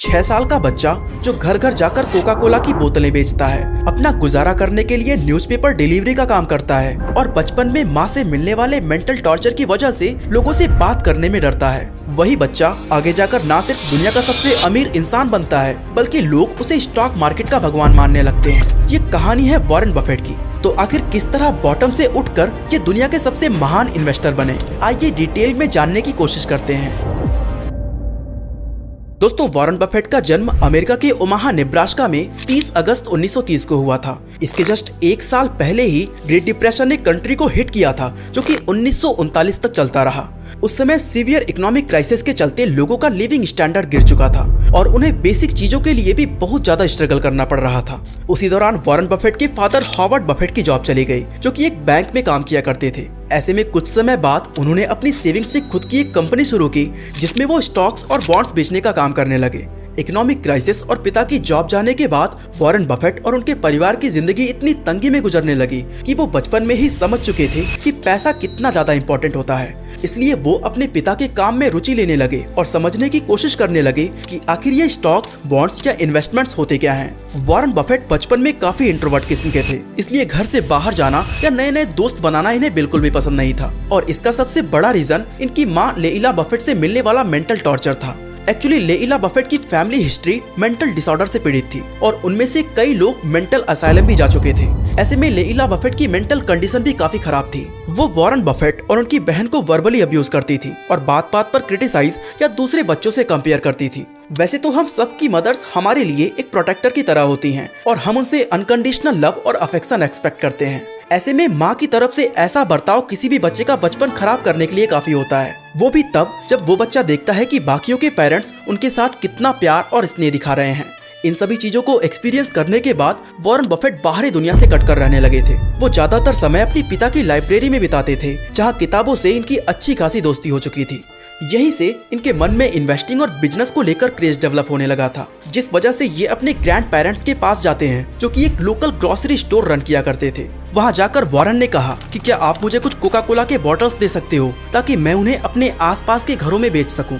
6 साल का बच्चा जो घर घर जाकर कोका कोला की बोतलें बेचता है, अपना गुजारा करने के लिए न्यूज़पेपर डिलीवरी का काम करता है और बचपन में माँ से मिलने वाले मेंटल टॉर्चर की वजह से लोगों से बात करने में डरता है। वही बच्चा आगे जाकर ना सिर्फ दुनिया का सबसे अमीर इंसान बनता है, बल्कि लोग उसे स्टॉक मार्केट का भगवान मानने लगते हैं। ये कहानी है वॉरेन बफेट की। तो आखिर किस तरह बॉटम से उठकर ये दुनिया के सबसे महान इन्वेस्टर बने, आइए डिटेल में जानने की कोशिश करते हैं। दोस्तों, वॉरेन बफेट का जन्म अमेरिका के ओमाहा नेब्रास्का में 30 अगस्त 1930 को हुआ था। इसके जस्ट 1 साल पहले ही ग्रेट डिप्रेशन ने कंट्री को हिट किया था, जो कि 1939 तक चलता रहा। उस समय सीवियर इकोनॉमिक क्राइसिस के चलते लोगों का लिविंग स्टैंडर्ड गिर चुका था और उन्हें बेसिक चीजों के लिए भी बहुत ज्यादा स्ट्रगल करना पड़ रहा था। उसी दौरान वॉरेन बफेट के फादर हॉवर्ड बफेट की जॉब चली गई, जो कि एक बैंक में काम किया करते थे। ऐसे में कुछ समय बाद उन्होंने अपनी सेविंग्स से खुद की एक कंपनी शुरू की, जिसमें वो स्टॉक्स और बॉन्ड्स बेचने का काम करने लगे। इकोनॉमिक क्राइसिस और पिता की जॉब जाने के बाद वॉरेन बफेट और उनके परिवार की जिंदगी इतनी तंगी में गुजरने लगी कि वो बचपन में ही समझ चुके थे कि पैसा कितना ज्यादा इम्पोर्टेंट होता है। इसलिए वो अपने पिता के काम में रुचि लेने लगे और समझने की कोशिश करने लगे कि आखिर ये स्टॉक्स, बॉन्ड्स या इन्वेस्टमेंट्स होते क्या हैं। वॉरेन बफेट बचपन में काफी इंट्रोवर्ट किस्म के थे, इसलिए घर से बाहर जाना या नए नए दोस्त बनाना इन्हें बिल्कुल भी पसंद नहीं था। और इसका सबसे बड़ा रीजन इनकी माँ लेइला बफेट से मिलने वाला मेंटल टॉर्चर था। एक्चुअली लेइला बफेट की फैमिली हिस्ट्री मेंटल डिसऑर्डर से पीड़ित थी और उनमें से कई लोग मेंटल असाइलम भी जा चुके थे। ऐसे में लेइला बफेट की मेंटल कंडीशन भी काफी खराब थी। वो वॉरेन बफेट और उनकी बहन को वर्बली अब्यूज करती थी और बात बात पर क्रिटिसाइज या दूसरे बच्चों से कंपेयर करती थी। वैसे तो हम सबकी मदर्स हमारे लिए एक प्रोटेक्टर की तरह होती हैं और हम उनसे अनकंडीशनल लव और अफेक्शन एक्सपेक्ट करते हैं। ऐसे में माँ की तरफ से ऐसा बर्ताव किसी भी बच्चे का बचपन खराब करने के लिए काफी होता है, वो भी तब जब वो बच्चा देखता है कि बाकियों के पेरेंट्स उनके साथ कितना प्यार और स्नेह दिखा रहे हैं। इन सभी चीजों को एक्सपीरियंस करने के बाद वॉरेन बफेट बाहरी दुनिया से कटकर रहने लगे थे। वो ज्यादातर समय अपने पिता की लाइब्रेरी में बिताते थे, जहाँ किताबों से इनकी अच्छी खासी दोस्ती हो चुकी थी। यहीं से इनके मन में इन्वेस्टिंग और बिजनेस को लेकर क्रेज डेवलप होने लगा था, जिस वजह से ये अपने ग्रैंड पेरेंट्स के पास जाते हैं, जो कि एक लोकल ग्रोसरी स्टोर रन किया करते थे। वहां जाकर वॉरेन ने कहा कि क्या आप मुझे कुछ कोका कोला के बॉटल्स दे सकते हो, ताकि मैं उन्हें अपने आसपास के घरों में बेच सकूं।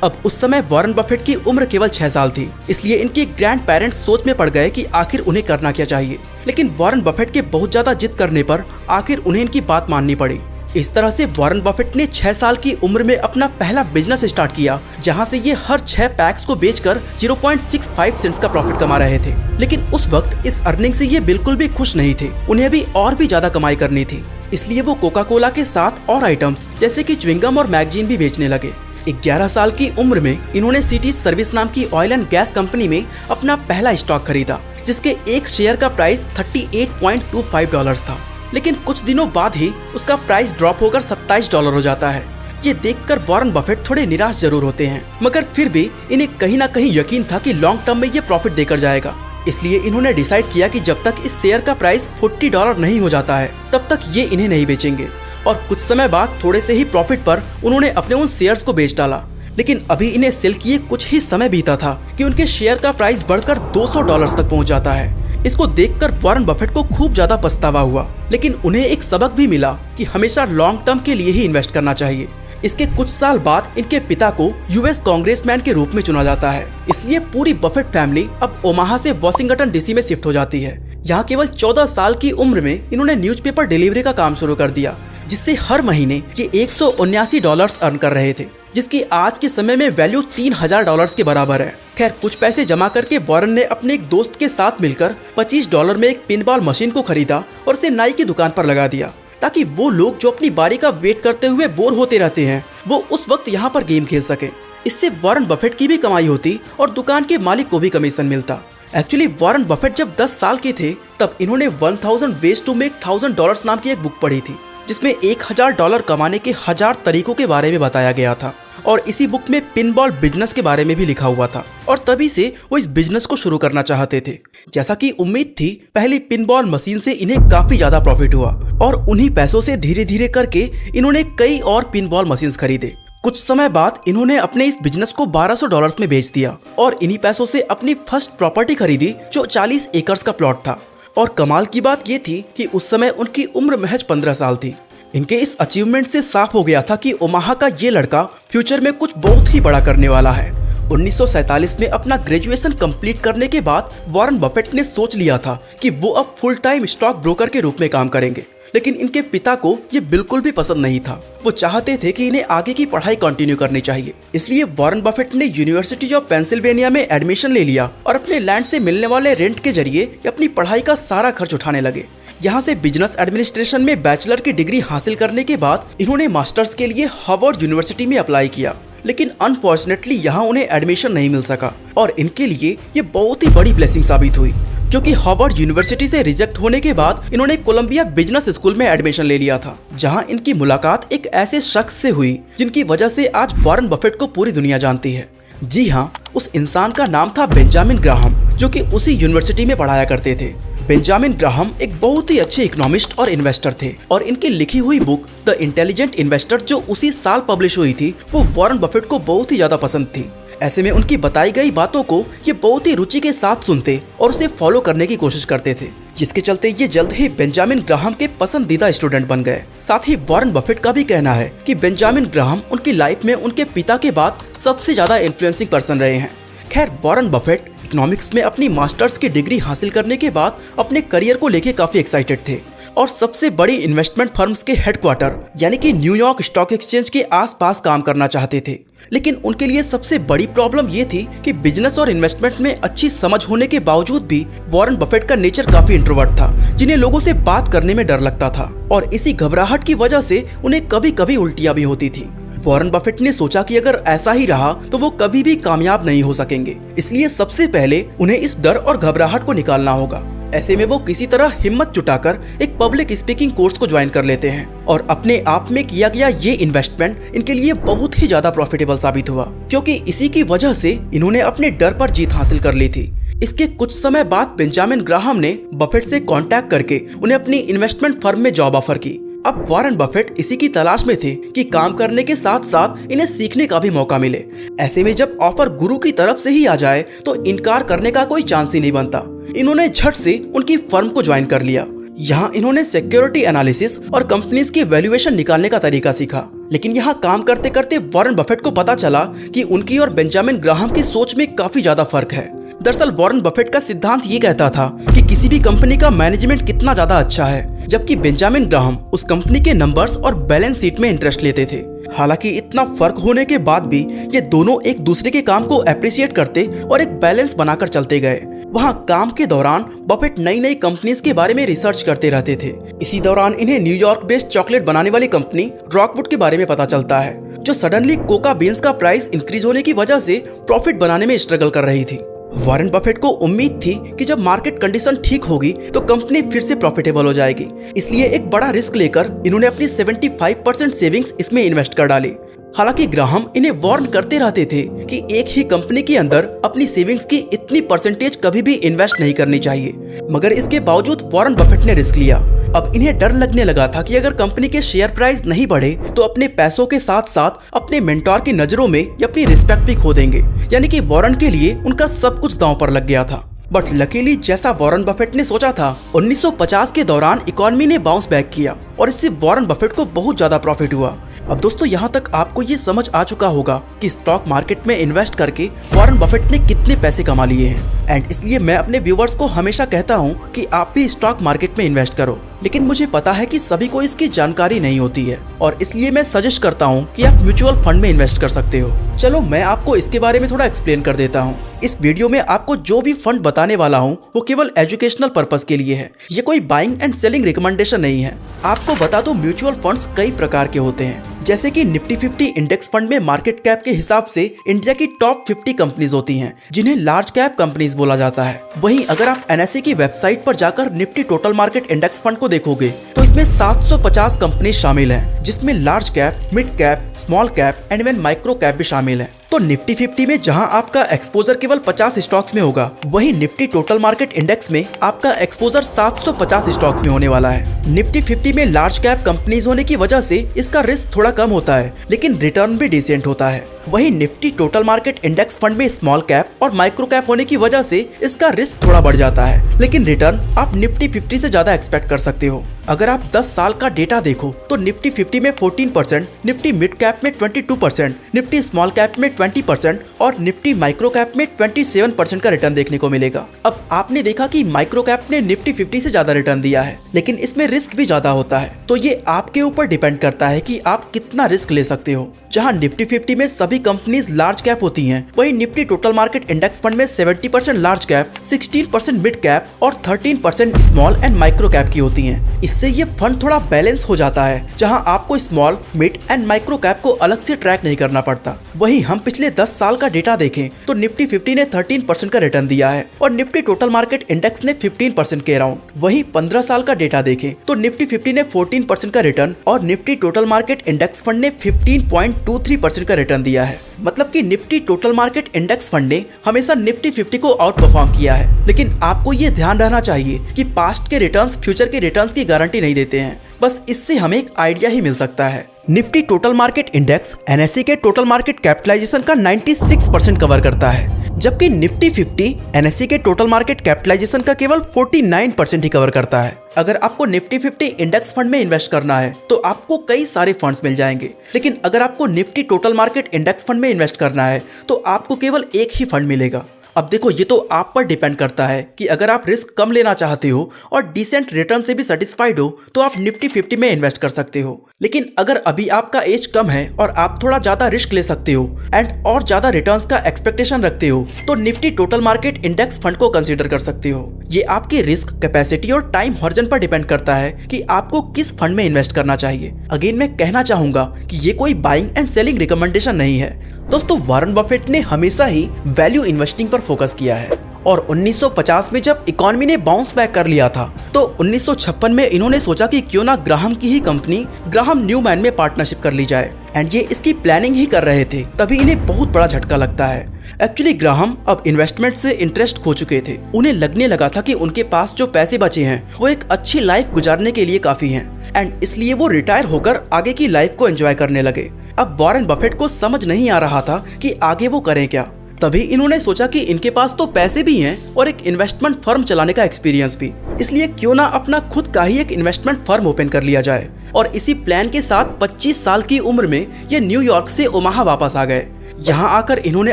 अब उस समय वॉरेन बफेट की उम्र केवल 6 साल थी, इसलिए इनके ग्रैंड पेरेंट्स सोच में पड़ गए कि आखिर उन्हें करना क्या चाहिए। लेकिन वॉरेन बफेट के बहुत ज्यादा जिद करने पर आखिर उन्हें इनकी बात माननी पड़ी। इस तरह से वॉरेन बफेट ने 6 साल की उम्र में अपना पहला बिजनेस स्टार्ट किया, जहां से ये हर 6 पैक्स को बेचकर 0.65 सेंट्स का प्रॉफिट कमा रहे थे। लेकिन उस वक्त इस अर्निंग से ये बिल्कुल भी खुश नहीं थे, उन्हें भी और भी ज्यादा कमाई करनी थी। इसलिए वो कोका कोला के साथ और आइटम्स जैसे कि च्युइंगम और मैगजीन भी बेचने लगे। 11 साल की उम्र में इन्होंने सिटी सर्विस नाम की ऑयल एंड गैस कंपनी में अपना पहला स्टॉक खरीदा, जिसके एक शेयर का प्राइस $38.25 था। लेकिन कुछ दिनों बाद ही उसका प्राइस ड्रॉप होकर $27 हो जाता है। ये देखकर वॉरेन बफेट थोड़े निराश जरूर होते हैं, मगर फिर भी इन्हें कहीं ना कहीं यकीन था कि लॉन्ग टर्म में ये प्रॉफिट देकर जाएगा। इसलिए इन्होंने डिसाइड किया कि जब तक इस शेयर का प्राइस $40 नहीं हो जाता है, तब तक ये इन्हें नहीं बेचेंगे। और कुछ समय बाद थोड़े से ही प्रॉफिट पर उन्होंने अपने उन शेयर्स को बेच डाला। लेकिन अभी इन्हें सेल किए कुछ ही समय बीता था कि उनके शेयर का प्राइस बढ़कर $200 तक पहुंच जाता है। इसको देखकर वॉरेन बफेट को खूब ज्यादा पछतावा हुआ, लेकिन उन्हें एक सबक भी मिला कि हमेशा लॉन्ग टर्म के लिए ही इन्वेस्ट करना चाहिए। इसके कुछ साल बाद इनके पिता को यूएस कांग्रेसमैन के रूप में चुना जाता है। इसलिए पूरी बफेट फैमिली अब ओमाहा से वाशिंगटन डीसी में शिफ्ट हो जाती है। यहाँ केवल 14 साल की उम्र में इन्होंने न्यूज़पेपर डिलीवरी का काम शुरू कर दिया, जिससे हर महीने ये $179 अर्न कर रहे थे, जिसकी आज के समय में वैल्यू $3000 के बराबर है। खैर, कुछ पैसे जमा करके वॉरेन ने अपने एक दोस्त के साथ मिलकर $25 में एक पिनबॉल मशीन को खरीदा और उसे नाई की दुकान पर लगा दिया, ताकि वो लोग जो अपनी बारी का वेट करते हुए बोर होते रहते हैं, वो उस वक्त यहाँ पर गेम खेल सके। इससे वॉरेन बफेट की भी कमाई होती और दुकान के मालिक को भी कमीशन मिलता। एक्चुअली वॉरेन बफेट जब 10 साल के थे, तब इन्होंने 1000 Ways to Make $1000 नाम की एक बुक पढ़ी थी, जिसमें $1000 कमाने के 1000 तरीकों के बारे में बताया गया था। और इसी बुक में पिनबॉल बिजनेस के बारे में भी लिखा हुआ था और तभी से वो इस बिजनेस को शुरू करना चाहते थे। जैसा कि उम्मीद थी, पहली पिनबॉल मशीन से इन्हें काफी ज्यादा प्रॉफिट हुआ और उन्हीं पैसों से धीरे धीरे करके इन्होंने कई और पिनबॉल मशीन्स खरीदे। कुछ समय बाद इन्होंने अपने इस बिजनेस को $1200 में बेच दिया और इन्हीं पैसों से अपनी फर्स्ट प्रॉपर्टी खरीदी, जो 40 एकर्स का प्लॉट था। और कमाल की बात ये थी कि उस समय उनकी उम्र महज 15 साल थी। इनके इस अचीवमेंट से साफ हो गया था कि ओमाहा का ये लड़का फ्यूचर में कुछ बहुत ही बड़ा करने वाला है। 1947 में अपना ग्रेजुएशन कंप्लीट करने के बाद वॉरेन बफेट ने सोच लिया था कि वो अब फुल टाइम स्टॉक ब्रोकर के रूप में काम करेंगे, लेकिन इनके पिता को ये बिल्कुल भी पसंद नहीं था। वो चाहते थे कि इन्हें आगे की पढ़ाई कंटिन्यू करनी चाहिए। इसलिए वॉरेन बफेट ने यूनिवर्सिटी ऑफ पेंसिल्वेनिया में एडमिशन ले लिया और अपने लैंड से मिलने वाले रेंट के जरिए अपनी पढ़ाई का सारा खर्च उठाने लगे। यहाँ से बिजनेस एडमिनिस्ट्रेशन में बैचलर की डिग्री हासिल करने के बाद इन्होंने मास्टर्स के लिए हार्वर्ड यूनिवर्सिटी में अप्लाई किया, लेकिन अनफॉर्चुनेटली यहाँ उन्हें एडमिशन नहीं मिल सका और इनके लिए ये बहुत ही बड़ी ब्लेसिंग साबित हुई, क्योंकि हार्वर्ड यूनिवर्सिटी से रिजेक्ट होने के बाद इन्होंने कोलंबिया बिजनेस स्कूल में एडमिशन ले लिया था, जहां इनकी मुलाकात एक ऐसे शख्स से हुई जिनकी वजह से आज वॉरेन बफेट को पूरी दुनिया जानती है। जी हाँ, उस इंसान का नाम था बेंजामिन ग्राहम, जो कि उसी यूनिवर्सिटी में पढ़ाया करते थे। बेंजामिन ग्राहम एक बहुत ही अच्छे इकोनॉमिस्ट और इन्वेस्टर थे और इनकी लिखी हुई बुक द इंटेलिजेंट इन्वेस्टर जो उसी साल पब्लिश हुई थी वो वॉरेन बफेट को बहुत ही ज्यादा पसंद थी। ऐसे में उनकी बताई गई बातों को ये बहुत ही रुचि के साथ सुनते और उसे फॉलो करने की कोशिश करते थे, जिसके चलते ये जल्द ही बेंजामिन ग्राहम के पसंदीदा स्टूडेंट बन गए। साथ ही वॉरेन बफेट का भी कहना है कि बेंजामिन ग्राहम उनकी लाइफ में उनके पिता के बाद सबसे ज्यादा इन्फ्लुएंसिंग पर्सन रहे हैं। खैर, वॉरेन बफेट इकोनॉमिक्स में अपनी मास्टर्स की डिग्री हासिल करने के बाद अपने करियर को लेके काफी एक्साइटेड थे और सबसे बड़ी इन्वेस्टमेंट फर्म्स के हेडक्वार्टर यानी कि न्यूयॉर्क स्टॉक एक्सचेंज के आसपास काम करना चाहते थे। लेकिन उनके लिए सबसे बड़ी प्रॉब्लम ये थी कि बिजनेस और इन्वेस्टमेंट में अच्छी समझ होने के बावजूद भी वॉरेन बफेट का नेचर काफी इंट्रोवर्ट था, जिन्हें लोगों से बात करने में डर लगता था और इसी घबराहट की वजह से उन्हें कभी कभी उल्टियां भी होती थी। वॉरेन बफेट ने सोचा कि अगर ऐसा ही रहा तो वो कभी भी कामयाब नहीं हो सकेंगे, इसलिए सबसे पहले उन्हें इस डर और घबराहट को निकालना होगा। ऐसे में वो किसी तरह हिम्मत जुटाकर एक पब्लिक स्पीकिंग कोर्स को ज्वाइन कर लेते हैं और अपने आप में किया गया ये इन्वेस्टमेंट इनके लिए बहुत ही ज्यादा प्रॉफिटेबल साबित हुआ, क्योंकि इसी की वजह से इन्होंने अपने डर पर जीत हासिल कर ली थी। इसके कुछ समय बाद बेंजामिन ग्राहम ने बफेट से कांटेक्ट करके उन्हें अपनी इन्वेस्टमेंट फर्म में जॉब ऑफर की। अब वॉरेन बफेट इसी की तलाश में थे कि काम करने के साथ साथ इन्हें सीखने का भी मौका मिले। ऐसे में जब ऑफर गुरु की तरफ से ही आ जाए तो इनकार करने का कोई चांस ही नहीं बनता। इन्होंने झट से उनकी फर्म को ज्वाइन कर लिया। यहाँ इन्होंने सिक्योरिटी एनालिसिस और कंपनीज की वैल्यूएशन निकालने का तरीका सीखा। लेकिन यहाँ काम करते करते वॉरेन बफेट को पता चला कि उनकी और बेंजामिन ग्राहम की सोच में काफी ज्यादा फर्क है। दरअसल वॉरेन बफेट का सिद्धांत ये कहता था कि किसी भी कंपनी का मैनेजमेंट कितना ज्यादा अच्छा है, जबकि बेंजामिन ग्राहम उस कंपनी के नंबर्स और बैलेंस शीट में इंटरेस्ट लेते थे। हालांकि इतना फर्क होने के बाद भी ये दोनों एक दूसरे के काम को अप्रिशिएट करते और एक बैलेंस बनाकर चलते गए। वहाँ काम के दौरान बफेट नई नई कंपनीज के बारे में रिसर्च करते रहते थे। इसी दौरान इन्हें न्यूयॉर्क बेस्ड चॉकलेट बनाने वाली कंपनी रॉकवुड के बारे में पता चलता है, जो सडनली कोका बीन्स का प्राइस इंक्रीज होने की वजह से प्रॉफिट बनाने में स्ट्रगल कर रही थी। वॉरेन बफेट को उम्मीद थी कि जब मार्केट कंडीशन ठीक होगी तो कंपनी फिर से प्रॉफिटेबल हो जाएगी, इसलिए एक बड़ा रिस्क लेकर इन्होंने अपनी 75% सेविंग्स इसमें इन्वेस्ट कर डाली। हालांकि ग्राहम इन्हें वार्न करते रहते थे कि एक ही कंपनी के अंदर अपनी सेविंग्स की इतनी परसेंटेज कभी भी इन्वेस्ट नहीं करनी चाहिए, मगर इसके बावजूद वॉरेन बफेट ने रिस्क लिया। अब इन्हें डर लगने लगा था कि अगर कंपनी के शेयर प्राइस नहीं बढ़े तो अपने पैसों के साथ साथ अपने मेंटोर की नजरों में ये अपनी रिस्पेक्ट भी खो देंगे, यानी कि वॉरेन के लिए उनका सब कुछ दांव पर लग गया था। बट लकीली जैसा वॉरेन बफेट ने सोचा था, 1950 के दौरान इकोनॉमी ने बाउंस बैक किया और इससे वॉरेन बफेट को बहुत ज्यादा प्रॉफिट हुआ। अब दोस्तों, यहाँ तक आपको ये समझ आ चुका होगा कि स्टॉक मार्केट में इन्वेस्ट करके वॉरेन बफेट ने कितने पैसे कमा लिए हैं। एंड इसलिए मैं अपने व्यूवर्स को हमेशा कहता हूँ कि आप भी स्टॉक मार्केट में इन्वेस्ट करो, लेकिन मुझे पता है कि सभी को इसकी जानकारी नहीं होती है और इसलिए मैं सजेस्ट करता हूँ कि आप म्यूचुअल फंड में इन्वेस्ट कर सकते हो। चलो मैं आपको इसके बारे में थोड़ा एक्सप्लेन कर देता हूँ। इस वीडियो में आपको जो भी फंड बताने वाला हूँ वो केवल एजुकेशनल पर्पस के लिए है, ये कोई बाइंग एंड सेलिंग रिकमेंडेशन नहीं है। आपको बता दो, म्यूचुअल फंड्स कई प्रकार के होते हैं, जैसे कि निफ्टी 50 इंडेक्स फंड में मार्केट कैप के हिसाब से इंडिया की टॉप 50 कंपनीज होती हैं, जिन्हें लार्ज कैप कंपनीज बोला जाता है। वहीं अगर आप NSE की वेबसाइट पर जाकर Nifty total market index fund को देखोगे तो इसमें 750 कंपनी शामिल हैं, जिसमें large cap, mid cap, small cap and even micro cap भी शामिल है। तो निफ्टी 50 में जहां आपका एक्सपोजर केवल 50 स्टॉक्स में होगा, वहीं निफ्टी टोटल मार्केट इंडेक्स में आपका एक्सपोजर 750 स्टॉक्स में होने वाला है। निफ्टी 50 में लार्ज कैप कंपनीज होने की वजह से इसका रिस्क थोड़ा कम होता है, लेकिन रिटर्न भी डिसेंट होता है। वहीं Nifty total market index fund में स्मॉल कैप और माइक्रो कैप होने की वजह से इसका रिस्क थोड़ा बढ़ जाता है, लेकिन रिटर्न आप निफ्टी 50 से ज्यादा एक्सपेक्ट कर सकते हो। अगर आप 10 साल का डेटा देखो तो निफ्टी 50 में 14%, निफ्टी मिड कैप में 22%, निफ्टी स्मॉल कैप में 20% और निफ्टी माइक्रो कैप में 27% का रिटर्न देखने को मिलेगा। अब आपने देखा कि माइक्रो कैप ने निफ्टी 50 से ज्यादा रिटर्न दिया है, लेकिन इसमें रिस्क भी ज्यादा होता है, तो ये आपके ऊपर डिपेंड करता है कि आप कितना रिस्क ले सकते हो। जहां निफ्टी 50 में सभी कंपनीज लार्ज कैप होती हैं, वहीं Nifty total market index fund में 70% लार्ज कैप, 16% मिड कैप और 13% स्मॉल एंड माइक्रो कैप की होती हैं। इससे ये फंड थोड़ा बैलेंस हो जाता है, जहां आपको small, mid and micro cap को अलग से ट्रैक नहीं करना पड़ता। वहीं हम पिछले 10 साल का डेटा देखें तो निफ्टी 50 ने 13% का रिटर्न दिया है और निफ्टी टोटल मार्केट इंडेक्स ने 15% के अराउंड। वहीं 15 साल का डेटा देखें तो निफ्टी 50 ने 14% का रिटर्न और Nifty total market index fund ने 15.23% का रिटर्न दिया है। मतलब कि Nifty total market index fund ने हमेशा निफ्टी 50 को आउट परफॉर्म किया है। लेकिन आपको ये ध्यान रहना चाहिए कि पास्ट के रिटर्न्स फ्यूचर के रिटर्न्स की गारंटी नहीं देते हैं, बस इससे हमें एक आइडिया ही मिल सकता है। Nifty total market index NSE के टोटल मार्केट कैपिटलाइजेशन का 96% कवर करता है, जबकि निफ्टी 50 एनएसई के टोटल मार्केट कैपिटलाइजेशन का केवल 49% ही कवर करता है। अगर आपको निफ्टी 50 इंडेक्स फंड में इन्वेस्ट करना है तो आपको कई सारे फंड्स मिल जाएंगे, लेकिन अगर आपको Nifty total market index fund में इन्वेस्ट करना है तो आपको केवल एक ही फंड मिलेगा। अब देखो, ये तो आप पर डिपेंड करता है कि अगर आप रिस्क कम लेना चाहते हो और डिसेंट रिटर्न से भी सेटिस्फाइड हो तो आप निफ्टी 50 में इन्वेस्ट कर सकते हो। लेकिन अगर अभी आपका एज कम है और आप थोड़ा ज्यादा रिस्क ले सकते हो एंड और ज्यादा रिटर्न्स का एक्सपेक्टेशन रखते हो तो Nifty total market index fund को कंसीडर कर सकते हो। ये आपकी रिस्क, कैपेसिटी और टाइम हॉरिजन पर डिपेंड करता है कि आपको किस फंड में इन्वेस्ट करना चाहिए। अगेन मैं कहना चाहूंगा कि ये कोई बाइंग एंड सेलिंग रिकमेंडेशन नहीं है। दोस्तों, वॉरेन बफेट ने हमेशा ही वैल्यू इन्वेस्टिंग पर फोकस किया है और 1950 में जब इकोनॉमी ने बाउंस बैक कर लिया था तो 1956 में इन्होंने सोचा कि क्यों ना ग्राहम की ही कंपनी ग्राहम न्यूमैन में पार्टनरशिप कर ली जाए एंड ये इसकी प्लानिंग ही कर रहे थे, तभी इन्हें बहुत बड़ा झटका लगता है। एक्चुअली ग्राहम अब इन्वेस्टमेंट से इंटरेस्ट खो चुके थे। उन्हें लगने लगा था कि उनके पास जो पैसे बचे हैं वो एक अच्छी लाइफ गुजारने के लिए काफी हैं एंड इसलिए वो रिटायर होकर आगे की लाइफ को एंजॉय करने लगे। अब वॉरेन बफेट को समझ नहीं आ रहा था कि आगे वो करें क्या। तभी इन्होंने सोचा कि इनके पास तो पैसे भी हैं और एक इन्वेस्टमेंट फर्म चलाने का एक्सपीरियंस भी, इसलिए क्यों ना अपना खुद का ही एक इन्वेस्टमेंट फर्म ओपन कर लिया जाए। और इसी प्लान के साथ 25 साल की उम्र में ये न्यूयॉर्क से ओमाहा वापस आ गए। यहाँ आकर इन्होंने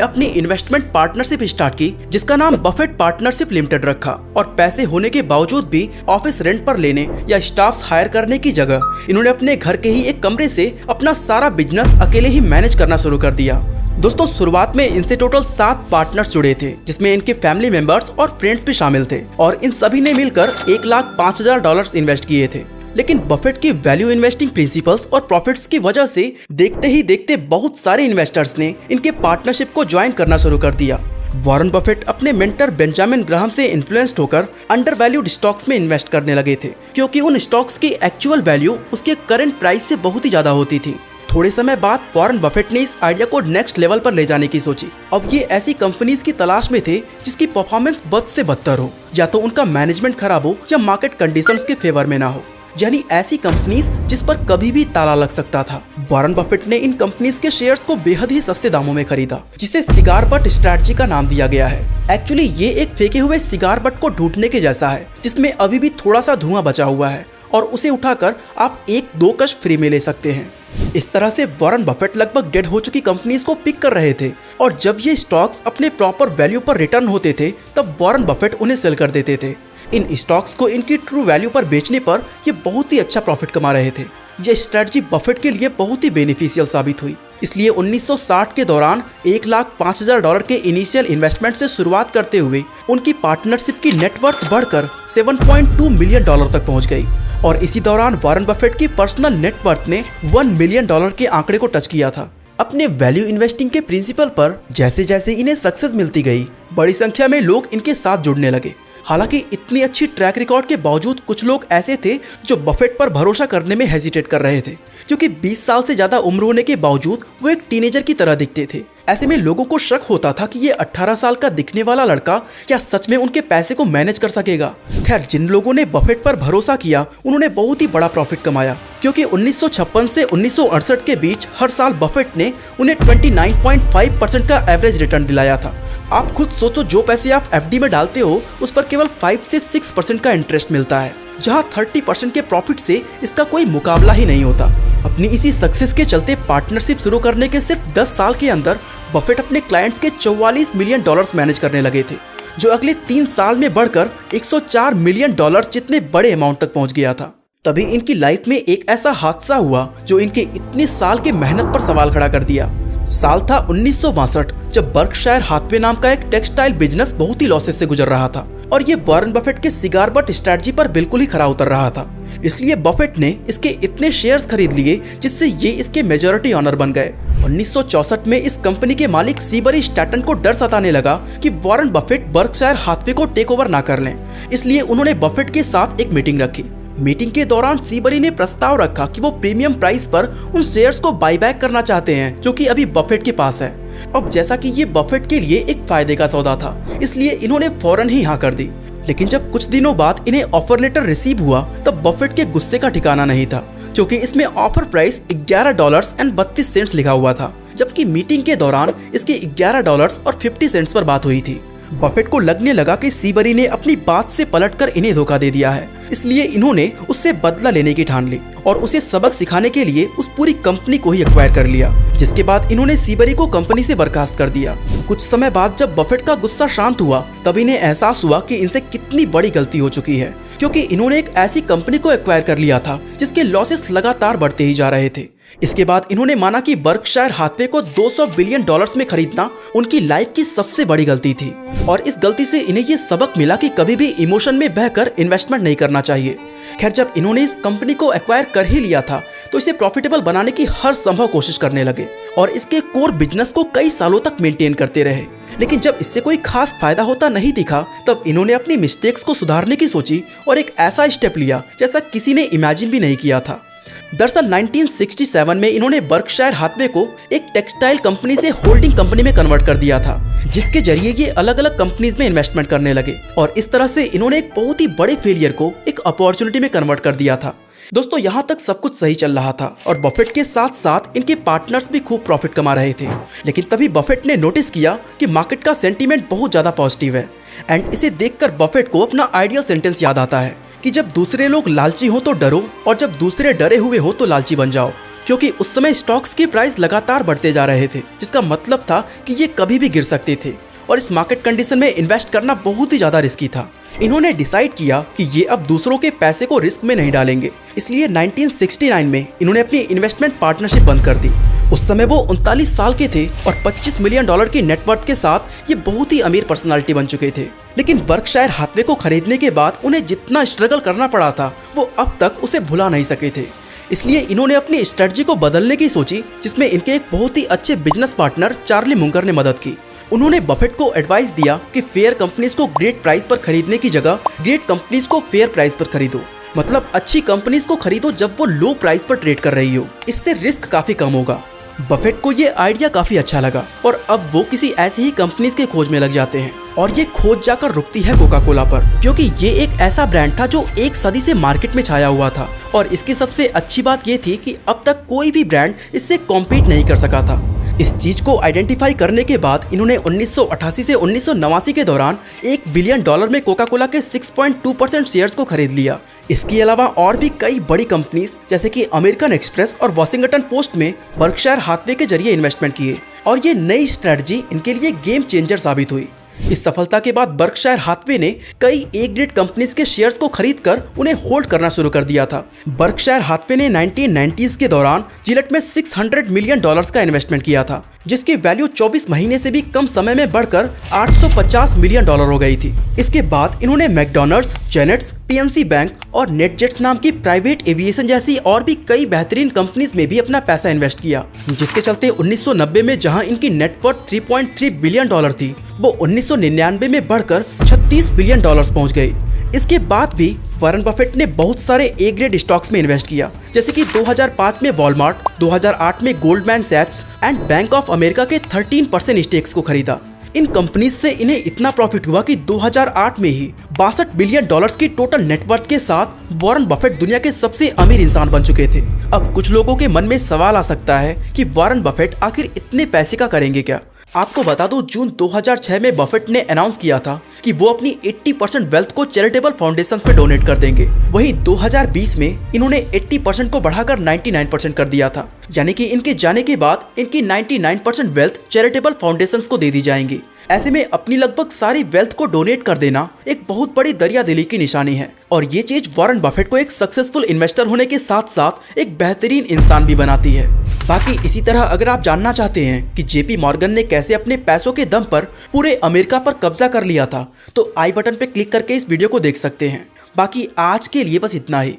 अपनी इन्वेस्टमेंट पार्टनरशिप स्टार्ट की, जिसका नाम बफेट पार्टनरशिप लिमिटेड रखा। और पैसे होने के बावजूद भी ऑफिस रेंट पर लेने या स्टाफ हायर करने की जगह इन्होंने अपने घर के ही एक कमरे से अपना सारा बिजनेस अकेले ही मैनेज करना शुरू कर दिया। दोस्तों, शुरुआत में इनसे टोटल 7 पार्टनर्स जुड़े थे, जिसमें इनके फैमिली मेंबर्स और फ्रेंड्स भी शामिल थे और इन सभी ने मिलकर $1,05,000 इन्वेस्ट किए थे। लेकिन बफेट की वैल्यू इन्वेस्टिंग प्रिंसिपल्स और प्रॉफिट्स की वजह से देखते ही देखते बहुत सारे इन्वेस्टर्स ने इनके पार्टनरशिप को ज्वाइन करना शुरू कर दिया। वॉरेन बफेट अपने मेंटर बेंजामिन ग्राहम से इन्फ्लुएंस्ड होकर अंडर वैल्यूड स्टॉक्स में इन्वेस्ट करने लगे थे, क्योंकि उन स्टॉक्स की एक्चुअल वैल्यू उसके करंट प्राइस से बहुत ही ज्यादा होती थी। थोड़े समय बाद वॉरेन बफेट ने इस आइडिया को नेक्स्ट लेवल पर ले जाने की सोची। अब ये ऐसी कंपनीज की तलाश में थे जिसकी परफॉर्मेंस बद से बदतर हो, या तो उनका मैनेजमेंट खराब हो या मार्केट कंडीशंस के फेवर में ना हो, यानी ऐसी कंपनीज जिस पर कभी भी ताला लग सकता था। वॉरेन बफेट ने इन कंपनीज के शेयर्स को बेहद ही सस्ते दामों में खरीदा, जिसे सिगार बट स्ट्रैटेजी का नाम दिया गया है। एक्चुअली ये एक फेंके हुए सिगार बट को ढूंढने के जैसा है, जिसमें अभी भी थोड़ा सा धुआं बचा हुआ है और उसे उठाकर आप 1-2 कश फ्री में ले सकते हैं। इस तरह से वॉरेन बफेट लगभग डेड हो चुकी कंपनीज को पिक कर रहे थे और जब ये स्टॉक्स अपने प्रॉपर वैल्यू पर रिटर्न होते थे तब वॉरेन बफेट उन्हें सेल कर देते थे। इन स्टॉक्स को इनकी ट्रू वैल्यू पर बेचने पर ये बहुत ही अच्छा प्रॉफिट कमा रहे थे। ये स्ट्रेटजी बफेट के लिए बहुत ही बेनिफिशियल साबित हुई। इसलिए 1960 के दौरान $1,05,000 के इनिशियल इन्वेस्टमेंट से शुरुआत करते हुए उनकी पार्टनरशिप की नेटवर्थ बढ़कर $7.2 मिलियन तक पहुंच गई और इसी दौरान वॉरेन बफेट की पर्सनल नेटवर्थ ने $1 मिलियन के आंकड़े को टच किया था। अपने वैल्यू इन्वेस्टिंग के प्रिंसिपल पर जैसे जैसे इन्हें सक्सेस मिलती गई, बड़ी संख्या में लोग इनके साथ जुड़ने लगे। हालांकि इतनी अच्छी ट्रैक रिकॉर्ड के बावजूद कुछ लोग ऐसे थे जो बफेट पर भरोसा करने में हेजिटेट कर रहे थे, क्योंकि 20 साल से ज्यादा उम्र होने के बावजूद वो एक टीनेजर की तरह दिखते थे। ऐसे में लोगों को शक होता था कि ये 18 साल का दिखने वाला लड़का क्या सच में उनके पैसे को मैनेज कर सकेगा। खैर, जिन लोगों ने बफेट पर भरोसा किया उन्होंने बहुत ही बड़ा प्रॉफिट कमाया, क्योंकि 1956 से 1968 के बीच हर साल बफेट ने उन्हें 29.5% का एवरेज रिटर्न दिलाया था। आप खुद सोचो, जो पैसे आप एफडी में डालते हो उस पर केवल 5 से 6% का इंटरेस्ट मिलता है, जहां 30% के प्रॉफिट से इसका कोई मुकाबला ही नहीं होता। अपनी इसी सक्सेस के चलते पार्टनरशिप शुरू करने के सिर्फ 10 साल के अंदर बफेट अपने क्लाइंट्स के $44 मिलियन मैनेज करने लगे थे, जो अगले 3 साल में बढ़कर $104 मिलियन जितने बड़े अमाउंट तक पहुंच गया था। तभी इनकी लाइफ में एक ऐसा हादसा हुआ जो इनके इतने साल के मेहनत पर सवाल खड़ा कर दिया। साल था 1962, जब बर्कशायर हाथवे नाम का एक टेक्सटाइल बिजनेस बहुत ही लॉसेस से गुजर रहा था और ये वॉरेन बफेट के सिगार बट स्ट्रेटजी पर बिल्कुल ही खरा उतर रहा था। इसलिए बफेट ने इसके इतने शेयर्स खरीद लिए जिससे ये इसके मेजॉरिटी ऑनर बन गए। 1964 में इस कंपनी के मालिक सीबरी स्टैटन को डर सताने लगा कि वॉरेन बफेट बर्कशायर हाथवे को टेक ओवर ना कर लें, इसलिए उन्होंने बफेट के साथ एक मीटिंग रखी। मीटिंग के दौरान सीबरी ने प्रस्ताव रखा कि वो प्रीमियम प्राइस पर उन शेयर्स को बाईबैक करना चाहते हैं जो कि अभी बफेट के पास है। अब जैसा कि ये बफेट के लिए एक फायदे का सौदा था, इसलिए इन्होंने फौरन ही हाँ कर दी। लेकिन जब कुछ दिनों बाद इन्हें ऑफर लेटर रिसीव हुआ तब बफेट के गुस्से का ठिकाना नहीं था, क्योंकि इसमें ऑफर प्राइस $11.32 लिखा हुआ था, जबकि मीटिंग के दौरान इसके $11.50 पर बात हुई थी। बफेट को लगने लगा कि सीबरी ने अपनी बात से पलटकर इन्हें धोखा दे दिया है, इसलिए इन्होंने उससे बदला लेने की ठान ली और उसे सबक सिखाने के लिए उस पूरी कंपनी को ही एक्वायर कर लिया, जिसके बाद इन्होंने सीबरी को कंपनी से बर्खास्त कर दिया। कुछ समय बाद जब बफेट का गुस्सा शांत हुआ तब इन्हें एहसास हुआ कि इनसे कितनी बड़ी गलती हो चुकी है, क्योंकि इन्होंने एक ऐसी कंपनी को एक्वायर कर लिया था जिसके लॉसेस लगातार बढ़ते ही जा रहे थे। इसके बाद इन्होंने माना कि बर्कशायर हाथवे को $200 बिलियन में खरीदना उनकी लाइफ की सबसे बड़ी गलती थी और इस गलती से इन्हें ये सबक मिला कि कभी भी इमोशन में बहकर इन्वेस्टमेंट नहीं करना चाहिए। खैर, जब इन्होंने इस कंपनी को एक्वायर कर ही लिया था तो इसे प्रॉफिटेबल बनाने की हर संभव कोशिश करने लगे और इसके कोर बिजनेस को कई सालों तक मेंटेन करते रहे। लेकिन जब इससे कोई खास फायदा होता नहीं दिखा तब इन्होंने अपनी मिस्टेक्स को सुधारने की सोची और एक ऐसा स्टेप लिया जैसा किसी ने इमेजिन भी नहीं किया था। दरअसल 1967 में इन्होंने बर्कशायर हाथवे को एक टेक्सटाइल कंपनी से होल्डिंग कंपनी में कन्वर्ट कर दिया था, जिसके जरिए ये अलग अलग कंपनीज में इन्वेस्टमेंट करने लगे और इस तरह से इन्होंने एक बहुत ही बड़े फेलियर को एक अपॉर्चुनिटी में कन्वर्ट कर दिया था। दोस्तों, यहाँ तक सब कुछ सही चल रहा था और बफेट के साथ साथ इनके पार्टनर्स भी खूब प्रॉफिट कमा रहे थे। लेकिन तभी बफेट ने नोटिस किया कि मार्केट का सेंटीमेंट बहुत ज्यादा पॉजिटिव है एंड इसे देखकर बफेट को अपना आइडियल सेंटेंस याद आता है कि जब दूसरे लोग लालची हो तो डरो और जब दूसरे डरे हुए हो तो लालची बन जाओ, क्योंकि उस समय स्टॉक्स के प्राइस लगातार बढ़ते जा रहे थे, जिसका मतलब था कि ये कभी भी गिर सकते थे और इस मार्केट कंडीशन में इन्वेस्ट करना बहुत ही ज्यादा रिस्की था। इन्होंने डिसाइड किया कि ये अब दूसरों के पैसे को रिस्क में नहीं डालेंगे, इसलिए 1969 में इन्होंने अपनी इन्वेस्टमेंट पार्टनरशिप बंद कर दी। उस समय वो 39 साल के थे और $25 मिलियन की नेटवर्थ के साथ ये बहुत ही अमीर पर्सनालिटी बन चुके थे। लेकिन बर्कशायर हाथवे को खरीदने के बाद उन्हें जितना स्ट्रगल करना पड़ा था वो अब तक उसे भुला नहीं सके थे, इसलिए इन्होंने अपनी स्ट्रेटजी को बदलने की सोची, जिसमें इनके एक बहुत ही अच्छे बिजनेस पार्टनर चार्ली मुंगर ने मदद की। उन्होंने बफेट को एडवाइस दिया कि फेयर कंपनीज को ग्रेट प्राइस पर खरीदने की जगह ग्रेट कंपनीज को फेयर प्राइस पर खरीदो, मतलब अच्छी कंपनीज को खरीदो जब वो लो प्राइस पर ट्रेड कर रही हो, इससे रिस्क काफी कम होगा। बफेट को ये आइडिया काफी अच्छा लगा और अब वो किसी ऐसी ही कंपनीज के खोज में लग जाते हैं और ये खोज जाकर रुकती है कोका कोला पर, क्योंकि ये एक ऐसा ब्रांड था जो एक सदी से मार्केट में छाया हुआ था और इसकी सबसे अच्छी बात ये थी कि अब तक कोई भी ब्रांड इससे कॉम्पीट नहीं कर सका था। इस चीज को आइडेंटिफाई करने के बाद इन्होंने 1988 से 1989 के दौरान $1 बिलियन में कोका कोला के 6.2% शेयर्स को खरीद लिया। इसके अलावा और भी कई बड़ी कंपनीज जैसे कि अमेरिकन एक्सप्रेस और वॉशिंगटन पोस्ट में बर्कशायर हाथवे के जरिए इन्वेस्टमेंट किए और ये नई स्ट्रेटजी इनके लिए गेम चेंजर साबित हुई। इस सफलता के बाद बर्कशायर हाथवे ने कई ए ग्रेड कंपनीज के शेयर्स को खरीदकर उन्हें होल्ड करना शुरू कर दिया था। बर्कशायर हाथवे ने 1990s के दौरान जिलेट में $600 मिलियन का इन्वेस्टमेंट किया था, जिसकी वैल्यू 24 महीने से भी कम समय में बढ़कर $850 मिलियन हो गई थी। इसके बाद इन्होंने मैकडॉनल्ड्स, जेनेट्स, पीएनसी बैंक और नेटजेट्स नाम की प्राइवेट एविएशन जैसी और भी कई बेहतरीन कंपनीज में भी अपना पैसा इन्वेस्ट किया, जिसके चलते 1990 में जहां इनकी नेटवर्थ $3.3 बिलियन थी, वो 1999 में बढ़कर $36 बिलियन पहुंच गई। इसके बाद भी वॉरेन बफेट ने बहुत सारे ए ग्रेड स्टॉक्स में इन्वेस्ट किया, जैसे कि 2005 में वॉलमार्ट, 2008 में गोल्डमैन सैक्स एंड बैंक ऑफ अमेरिका के 13% स्टेक्स को खरीदा। इन कंपनीज से इन्हें इतना प्रॉफिट हुआ कि 2008 में ही $62 बिलियन की टोटल नेटवर्थ के साथ वॉरेन बफेट दुनिया के सबसे अमीर इंसान बन चुके थे। अब कुछ लोगों के मन में सवाल आ सकता है कि वॉरेन बफेट आखिर इतने पैसे का करेंगे क्या। आपको बता दूं, जून 2006 में बफेट ने अनाउंस किया था कि वो अपनी 80% वेल्थ को चैरिटेबल फाउंडेशंस में डोनेट कर देंगे। वहीं 2020 में इन्होंने 80% को बढ़ाकर 99% कर दिया था, यानी कि इनके जाने के बाद इनकी 99% वेल्थ चैरिटेबल फाउंडेशंस को दे दी जाएंगी। ऐसे में अपनी लगभग सारी वेल्थ को डोनेट कर देना एक बहुत बड़ी दरियादिली की निशानी है, और ये चीज वॉरेन बफेट को एक सक्सेसफुल इन्वेस्टर होने के साथ साथ एक बेहतरीन इंसान भी बनाती है। बाकी इसी तरह अगर आप जानना चाहते हैं कि जेपी मॉर्गन ने कैसे अपने पैसों के दम पर पूरे अमेरिका पर कब्जा कर लिया था, तो आई बटन पे क्लिक करके इस वीडियो को देख सकते हैं। बाकी आज के लिए बस इतना ही।